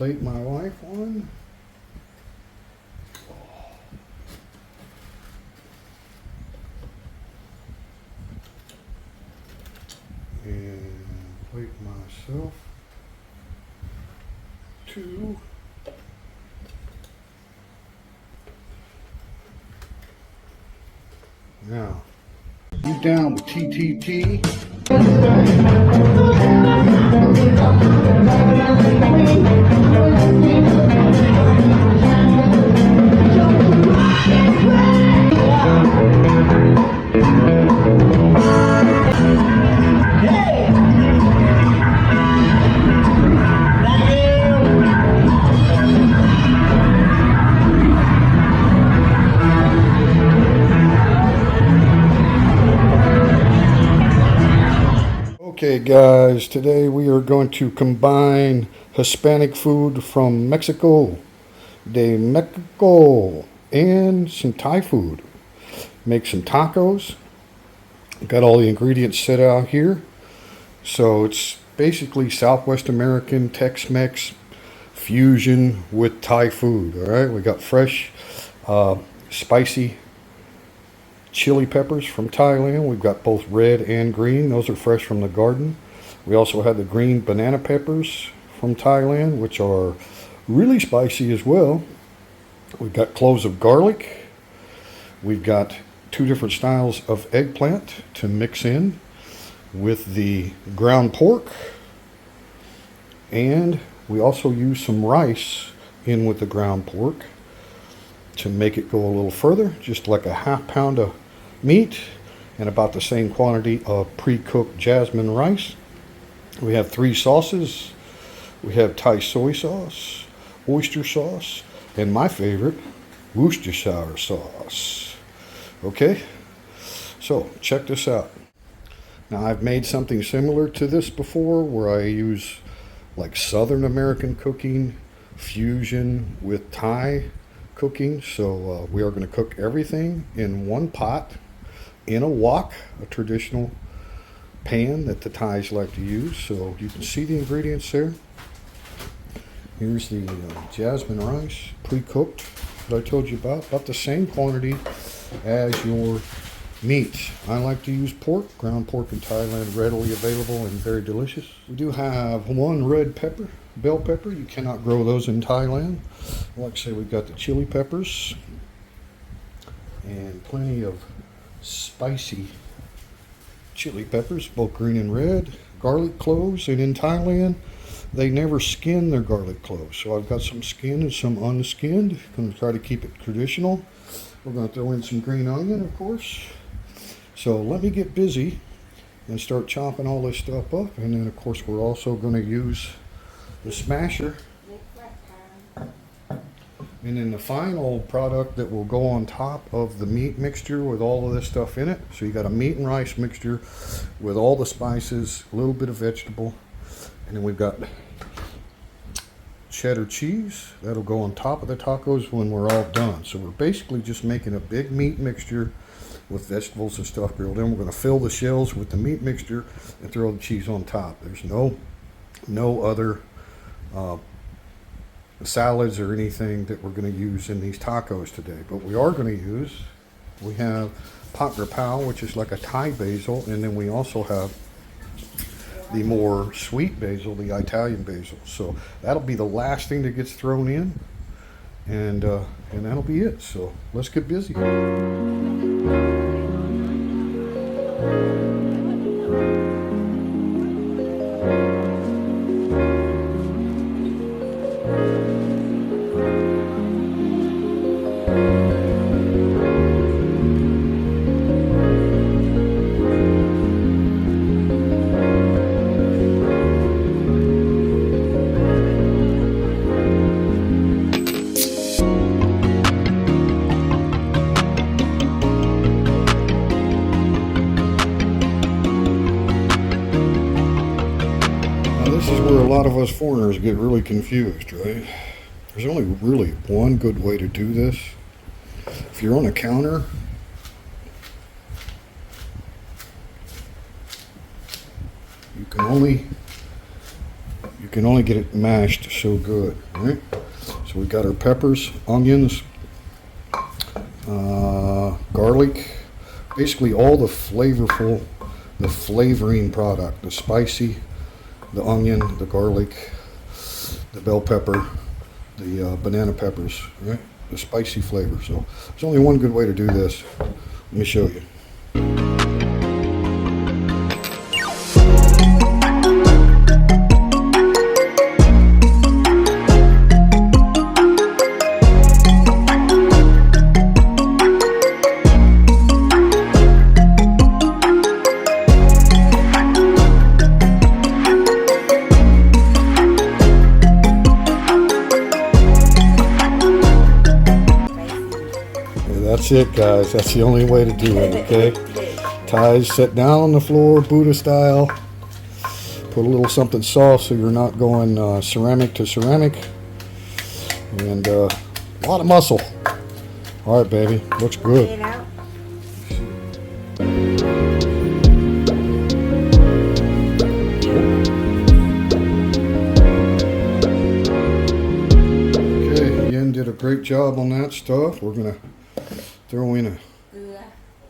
plate my wife on. And plate myself two. Now, you down with TTT? Okay guys, today we are going to combine Hispanic food from Mexico, de Mexico, and some Thai food. Make some tacos. Got all the ingredients set out here. So it's basically Southwest American Tex-Mex fusion with Thai food. All right, we got fresh, spicy chili peppers from Thailand. We've got both red and green. Those are fresh from the garden. We also have the green banana peppers from Thailand, which are really spicy as well. We've got cloves of garlic. We've got two different styles of eggplant to mix in with the ground pork. And we also use some rice in with the ground pork to make it go a little further, just like a half pound of meat and about the same quantity of pre-cooked jasmine rice. We have three sauces. We have Thai soy sauce, oyster sauce, and my favorite, Worcestershire sauce. Okay, so check this out. Now I've made something similar to this before where I use like Southern American cooking fusion with Thai cooking. So we are going to cook everything in one pot in a wok, a traditional pan that the Thais like to use. So you can see the ingredients there. Here's the jasmine rice, pre-cooked, that I told you about the same quantity as your meats. I like to use pork, ground pork in Thailand, readily available and very delicious. We do have one red pepper, bell pepper. You cannot grow those in Thailand. Like I say, we've got the chili peppers and plenty of spicy chili peppers, both green and red. Garlic cloves, and in Thailand they never skin their garlic cloves. So I've got some skinned and some unskinned. Going to try to keep it traditional. We're going to throw in some green onion, of course. So let me get busy and start chopping all this stuff up. And then of course we're also going to use the smasher. And then the final product that will go on top of the meat mixture with all of this stuff in it. So you got a meat and rice mixture with all the spices, a little bit of vegetable, and then we've got cheddar cheese. That'll go on top of the tacos when we're all done. So we're basically just making a big meat mixture with vegetables and stuff grilled in. We're going to fill the shells with the meat mixture and throw the cheese on top. There's no other salads or anything that we're going to use in these tacos today. But we are going to use, we have pat grapao, which is like a Thai basil, and then we also have the more sweet basil, the Italian basil. So that'll be the last thing that gets thrown in, and that'll be it. So let's get busy. A lot of us foreigners get really confused, right? There's only really one good way to do this. If you're on a counter, you can only you can only get it mashed so good, right? So we got our peppers, onions, garlic, basically all the flavorful, the flavoring product, the spicy, the onion, the garlic, the bell pepper, the banana peppers, right? The spicy flavor. So there's only one good way to do this. Let me show you. That's it, guys. That's the only way to do it, okay? Thais, sit down on the floor, Buddha style. Put a little something soft so you're not going ceramic to ceramic. And a lot of muscle. All right, baby. Looks good. Okay, Yen did a great job on that stuff. We're going to throw in a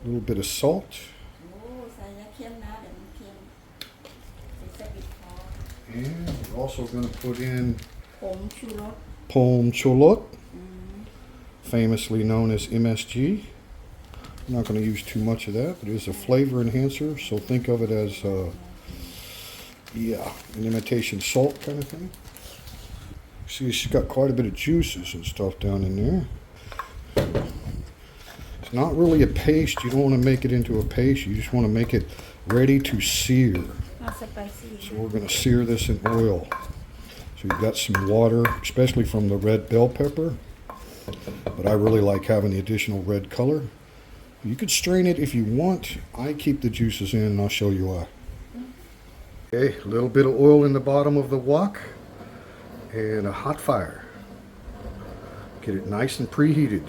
little bit of salt. And we're also going to put in Pom Cholot, famously known as MSG. I'm not going to use too much of that, but it is a flavor enhancer, so think of it as an imitation salt kind of thing. See, it's got quite a bit of juices and stuff down in there. It's not really a paste. You don't want to make it into a paste. You just want to make it ready to sear. So we're going to sear this in oil. So you've got some water, especially from the red bell pepper. But I really like having the additional red color. You could strain it if you want. I keep the juices in and I'll show you why. Okay, a little bit of oil in the bottom of the wok and a hot fire. Get it nice and preheated.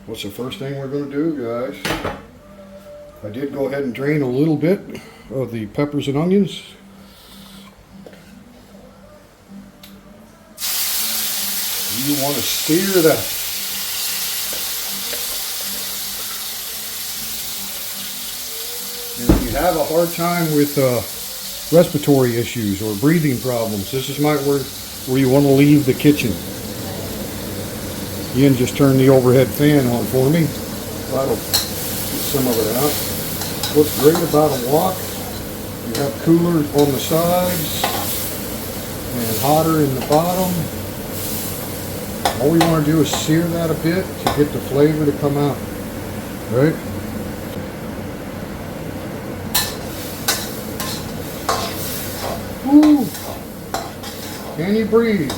What's the first thing we're going to do, guys? I did go ahead and drain a little bit of the peppers and onions. You want to sear that. And if you have a hard time with respiratory issues or breathing problems, this is where you want to leave the kitchen. Ian just turned the overhead fan on for me. That'll get some of it out. What's great about a wok, you have coolers on the sides and hotter in the bottom. All we want to do is sear that a bit to get the flavor to come out. Right? Woo! Can you breathe?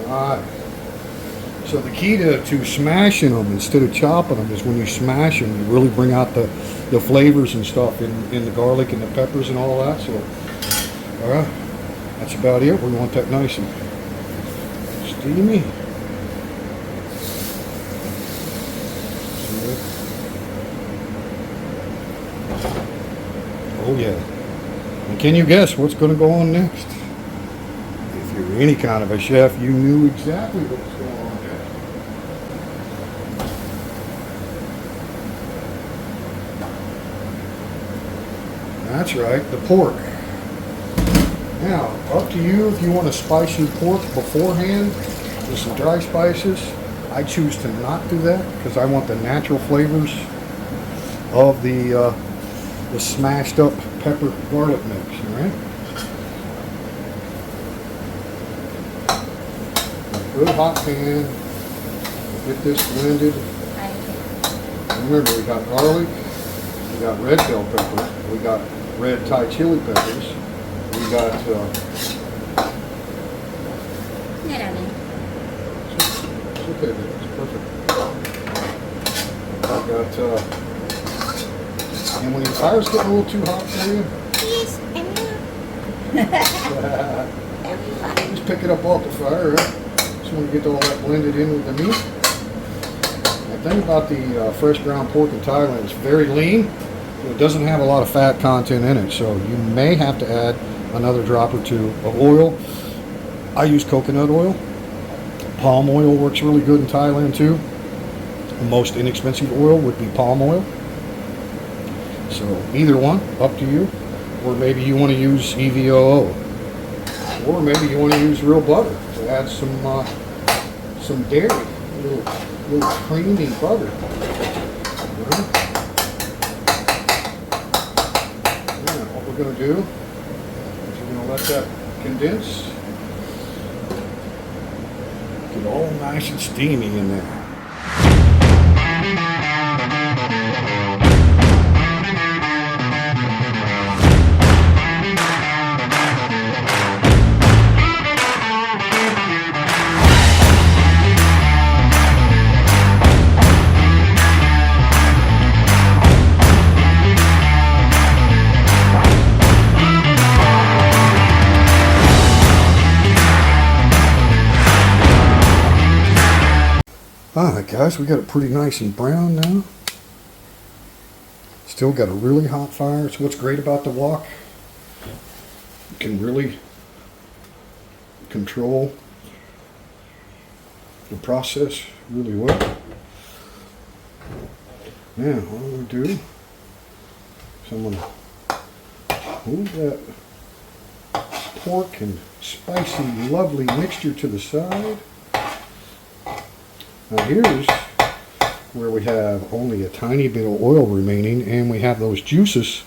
Alright. So the key to smashing them instead of chopping them is when you smash them, you really bring out the flavors and stuff in the garlic and the peppers and all that. So, all right, that's about it. We want that nice and steamy. Oh yeah. And can you guess what's going to go on next? If you're any kind of a chef, you knew exactly what was going on. That's right, the pork. Now, up to you if you want to spice your pork beforehand with some dry spices. I choose to not do that because I want the natural flavors of the smashed up pepper garlic mix, all right? A good hot pan. Get this blended. Remember, we got garlic, we got red bell pepper, we got red Thai chili peppers, we we got it's okay, it's perfect. We got and when your fire's getting a little too hot for you, Yes, everyone. just pick it up off the fire, right? Just want to get all that blended in with the meat. The thing about the fresh ground pork in Thailand is very lean. So it doesn't have a lot of fat content in it, so you may have to add another drop or two of oil. I use coconut oil. Palm oil works really good in Thailand too. The most inexpensive oil would be palm oil. So either one, up to you. Or maybe you want to use EVOO. Or maybe you want to use real butter to add some dairy, a little creamy butter. Right. Yeah, what we're going to do is we're going to let that condense. Get all nice and steamy in there. Alright guys, we got it pretty nice and brown now. Still got a really hot fire. So what's great about the wok, you can really control the process really well. Now what I'm going to do is I'm going to move that pork and spicy lovely mixture to the side. Now here's where we have only a tiny bit of oil remaining, and we have those juices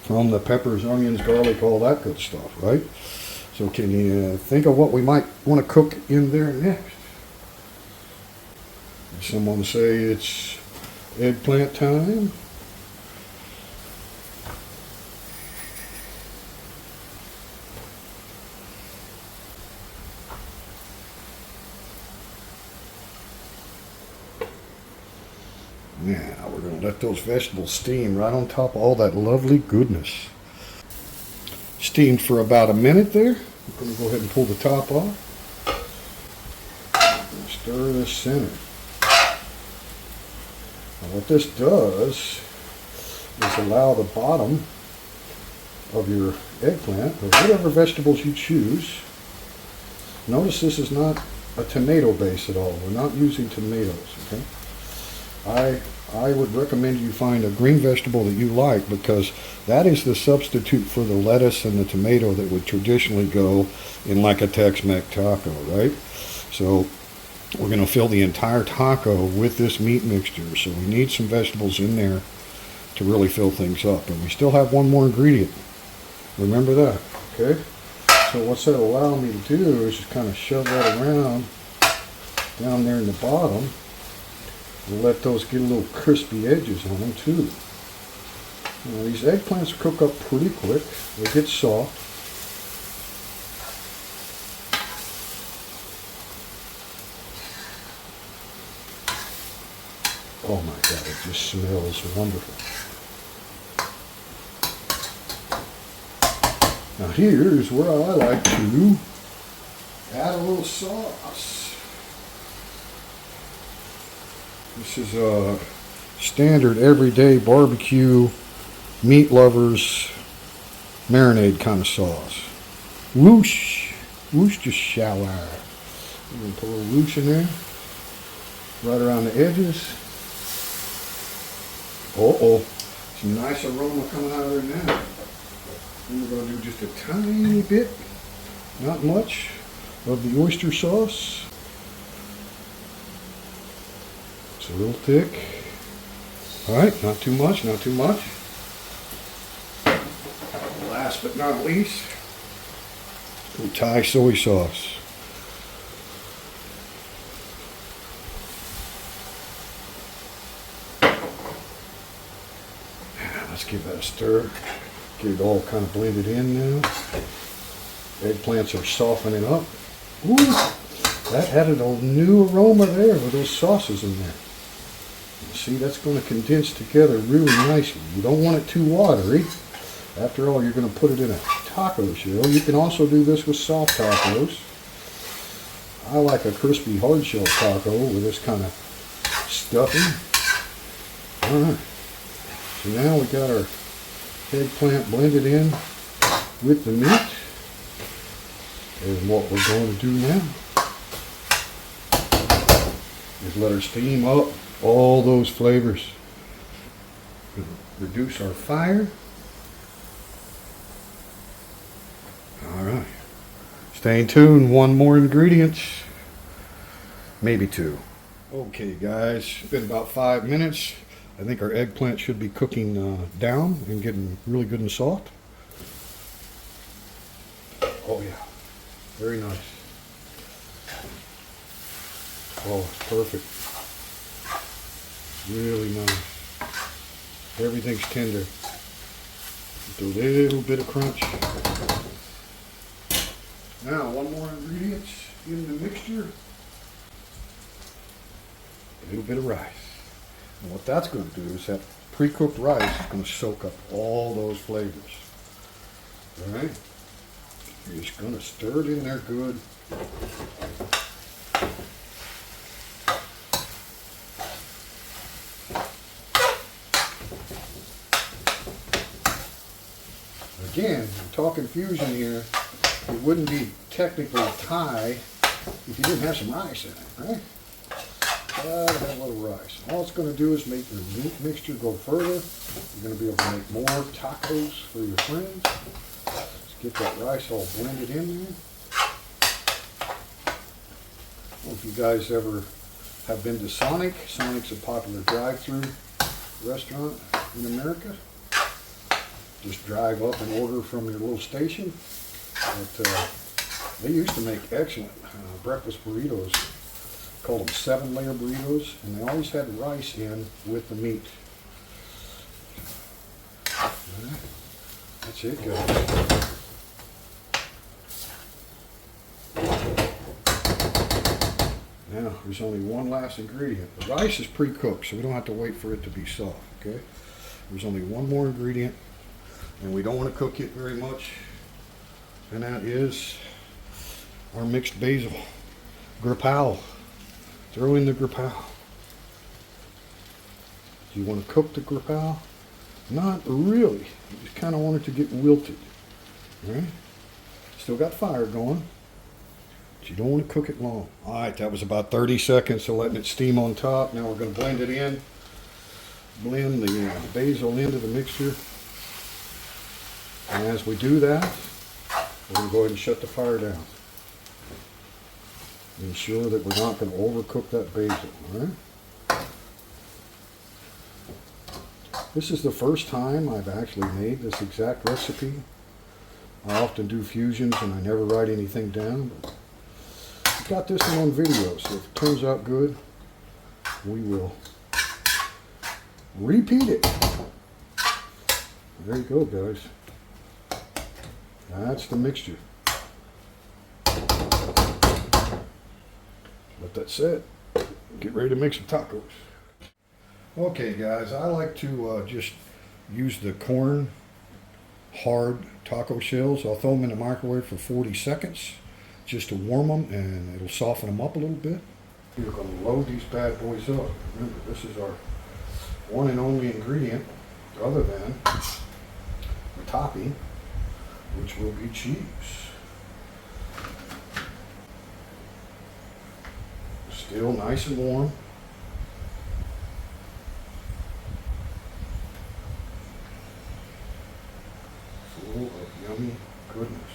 from the peppers, onions, garlic, all that good stuff, right? So can you think of what we might want to cook in there next? Someone say it's eggplant time. Now we're going to let those vegetables steam right on top of all that lovely goodness. Steamed for about a minute there. I'm going to go ahead and pull the top off. And stir this center. Now what this does is allow the bottom of your eggplant, or whatever vegetables you choose. Notice this is not a tomato base at all. We're not using tomatoes, okay? I would recommend you find a green vegetable that you like, because that is the substitute for the lettuce and the tomato that would traditionally go in like a Tex-Mex taco, right? So we're going to fill the entire taco with this meat mixture, so we need some vegetables in there to really fill things up. And we still have one more ingredient. Remember that, okay? So what's that allow me to do is just kind of shove that around down there in the bottom. We'll let those get a little crispy edges on them too. Now, these eggplants cook up pretty quick. They get soft. Oh my God, it just smells wonderful. Now here's where I like to add a little sauce. This is a standard everyday barbecue meat lovers marinade kind of sauce. Whoosh, Worcestershire. I'm going to put a little whoosh in there, right around the edges. Uh-oh, some nice aroma coming out of there now. And we're going to do just a tiny bit, not much, of the oyster sauce. It's a little thick. Alright, not too much, not too much. Last but not least, a little Thai soy sauce. Let's give that a stir. Get it all kind of blended in now. Eggplants are softening up. Ooh, that added a new aroma there with those sauces in there. See, that's going to condense together really nicely. You don't want it too watery. After all, you're going to put it in a taco shell. You can also do this with soft tacos. I like a crispy hard shell taco with this kind of stuffing. Alright, so now we got our eggplant blended in with the meat. And what we're going to do now is let her steam up all those flavors. Reduce our fire. Alright. Stay tuned, one more ingredient. Maybe two. Okay guys, it's been about 5 minutes. I think our eggplant should be cooking down and getting really good and soft. Oh yeah, very nice. Oh, it's perfect. Really nice. Everything's tender. Just a little bit of crunch. Now, one more ingredient in the mixture. A little bit of rice. And what that's going to do is that pre-cooked rice is going to soak up all those flavors. Alright? You're just going to stir it in there good. Again, I'm talking fusion here. It wouldn't be technically Thai if you didn't have some rice in it, right? Gotta have a little rice. All it's going to do is make your meat mixture go further. You're going to be able to make more tacos for your friends. Let's get that rice all blended in there. Well, if you guys ever have been to Sonic, Sonic's a popular drive-through restaurant in America. Just drive up and order from your little station. But they used to make excellent breakfast burritos. Called them 7-layer burritos, and they always had rice in with the meat. Right. That's it, guys. Now, there's only one last ingredient. The rice is pre-cooked, so we don't have to wait for it to be soft, okay? There's only one more ingredient, and we don't want to cook it very much, and that is our mixed basil, grapal. Throw in the grapal. Do you want to cook the grapal? Not really. You just kind of want it to get wilted. All right? Still got fire going, but you don't want to cook it long. All right, that was about 30 seconds of letting it steam on top. Now we're going to blend it in. Blend the basil into the mixture. And as we do that, we're going to go ahead and shut the fire down. Ensure that we're not going to overcook that basil, all right? This is the first time I've actually made this exact recipe. I often do fusions and I never write anything down. But I got this one on video, so if it turns out good, we will repeat it. There you go, guys. That's the mixture. But that's it. Get ready to make some tacos. Okay guys, I like to just use the corn hard taco shells. I'll throw them in the microwave for 40 seconds just to warm them, and it'll soften them up a little bit. We're going to load these bad boys up. Remember, this is our one and only ingredient other than the topping, which will be cheese. Still nice and warm. Full of yummy goodness.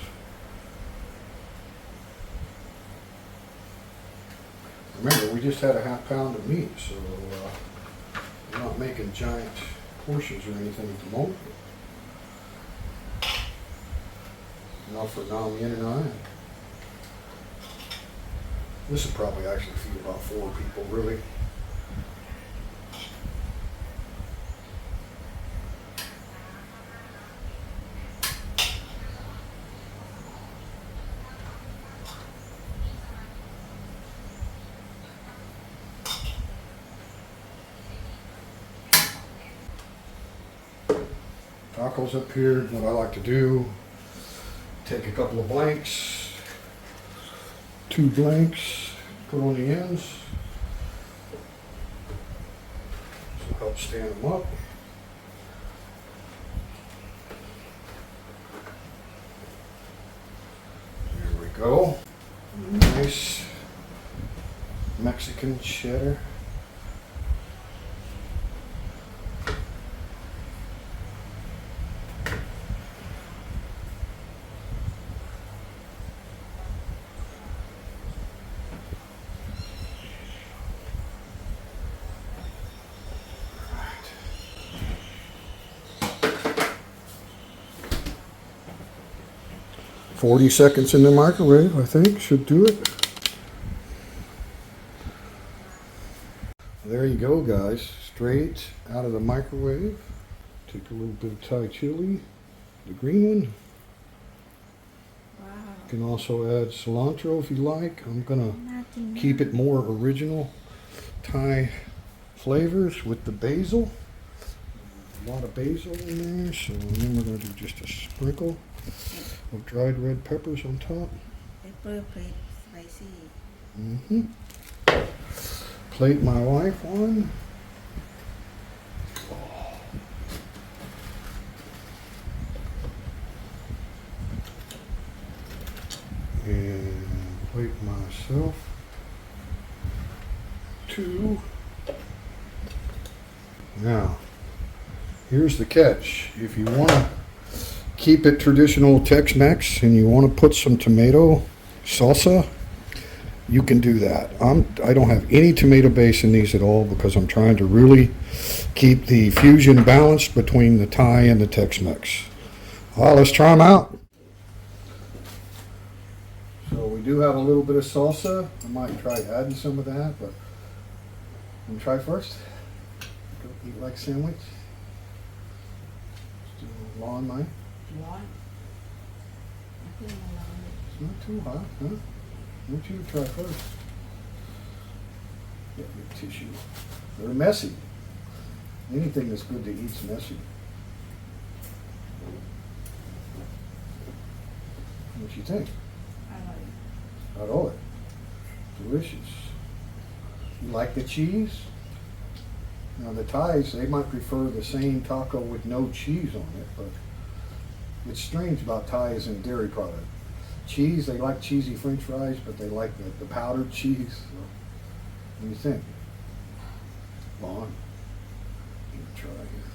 Remember, we just had a half pound of meat, so we're not making giant portions or anything at the moment. Enough for Nam Yin and I. This would probably actually feed about 4 people, really. Tacos up here, what I like to do, take a couple of blanks, 2 blanks, put on the ends. This will help stand them up. There we go. Nice Mexican cheddar. Right. 40 seconds in the microwave, I think, should do it. There you go, guys. Straight out of the microwave. Take a little bit of Thai chili, the green one. Wow. You can also add cilantro if you like. I'm gonna น่ากินมาก keep it more original Thai flavors with the basil. A lot of basil in there, so then we're gonna do just a sprinkle of dried red peppers on top. pepper plate spicy Mm-hmm. Plate my wife on. And plate myself 2. Now, here's the catch. If you want to keep it traditional Tex-Mex and you want to put some tomato salsa, you can do that. I don't have any tomato base in these at all because I'm trying to really keep the fusion balanced between the Thai and the Tex-Mex. Well, let's try them out. So we do have a little bit of salsa. I might try adding some of that, but I'm gonna try first. Go eat like a sandwich. Just do a little on mine. ร้อนน้ำผึ้งมันร้อน It's not too hot, huh? Why don't you try first? Get your tissue. They're messy. Anything that's good to eat's messy. What you think? อร่อย About all it. Delicious. You like the cheese? Now the Thais, they might prefer the same taco with no cheese on it, but it's strange about Thais and dairy product. Cheese, they like cheesy French fries, but they like the powdered cheese. So, what do you think? Vaughn, give it a try here.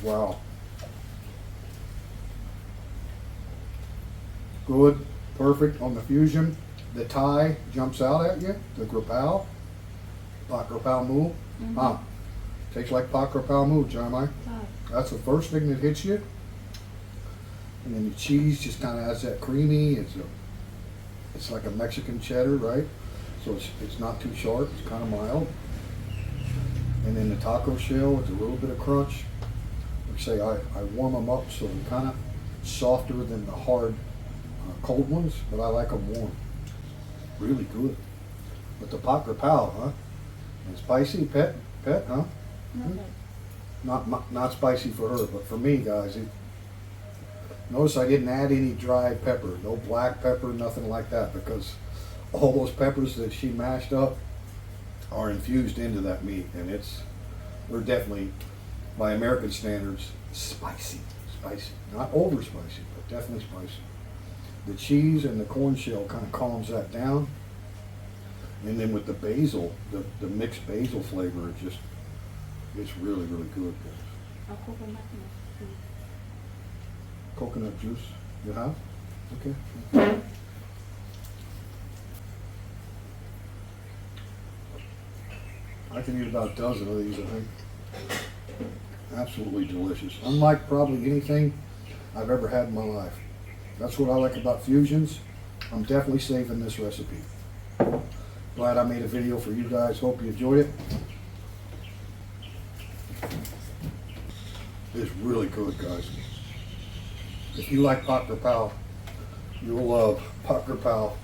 Wow. Good, perfect on the fusion. The Thai jumps out at you, the grapao, pak grapao moo. Tastes like pak grapao moo, Jeremiah. ใช่ That's the first thing that hits you. And then the cheese just kind of has that creamy. It's like a Mexican cheddar, right? So it's not too sharp. It's kind of mild. And then the taco shell with a little bit of crunch. Like I say, I warm them up so they're kind of softer than the hard cold ones, but I like them warm. Really good. But the pak grapao, huh? And spicy, pet, huh? น่าจะ Not spicy for her, but for me, guys. Notice I didn't add any dry pepper, no black pepper, nothing like that, because all those peppers that she mashed up are infused into that meat, and they're definitely, by American standards, spicy. Not over spicy, but definitely spicy. The cheese and the corn shell kind of calms that down. And then with the basil, the mixed basil flavor, it's really, really good. เอาโคโคนัทมา Coconut juice, you have? Okay. I can eat about a dozen of these, I think. Absolutely delicious. Unlike probably anything I've ever had in my life. That's what I like about fusions. I'm definitely saving this recipe. Glad I made a video for you guys. Hope you enjoyed it. It's really good, guys. If you like pak grapao, you'll love pak grapao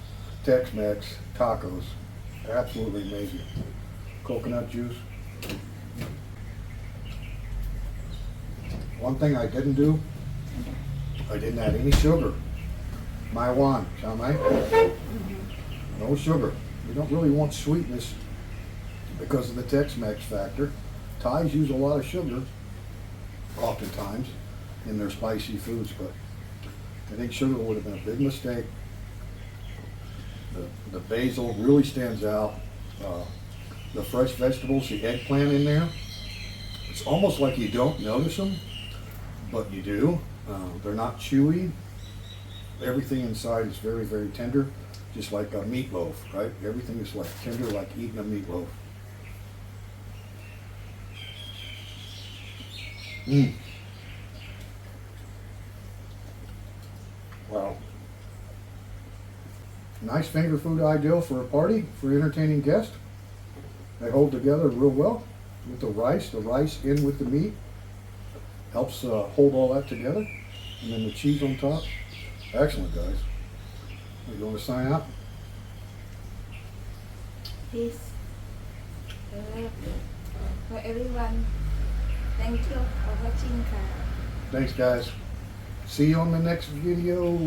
Tex-Mex tacos. Absolutely amazing. Coconut juice. One thing I didn't do, I didn't add any sugar. Maiwan, Chamai. No sugar. You don't really want sweetness because of the Tex-Mex factor. Thais use a lot of sugar, oftentimes, in their spicy foods, but I think sugar would have been a big mistake. The basil really stands out. The fresh vegetables, the eggplant in there, it's almost like you don't notice them, but you do. They're not chewy. Everything inside is very, very tender, just like a meatloaf, right? Everything is like tender, like eating a meatloaf. Mmm. Wow. Nice finger food, ideal for a party, for entertaining guests. They hold together real well with the rice in with the meat. Helps hold all that together. And then the cheese on top. Excellent, guys. You want to sign out? Peace. For everyone. Thank you for watching. Thanks, guys. See you on the next video.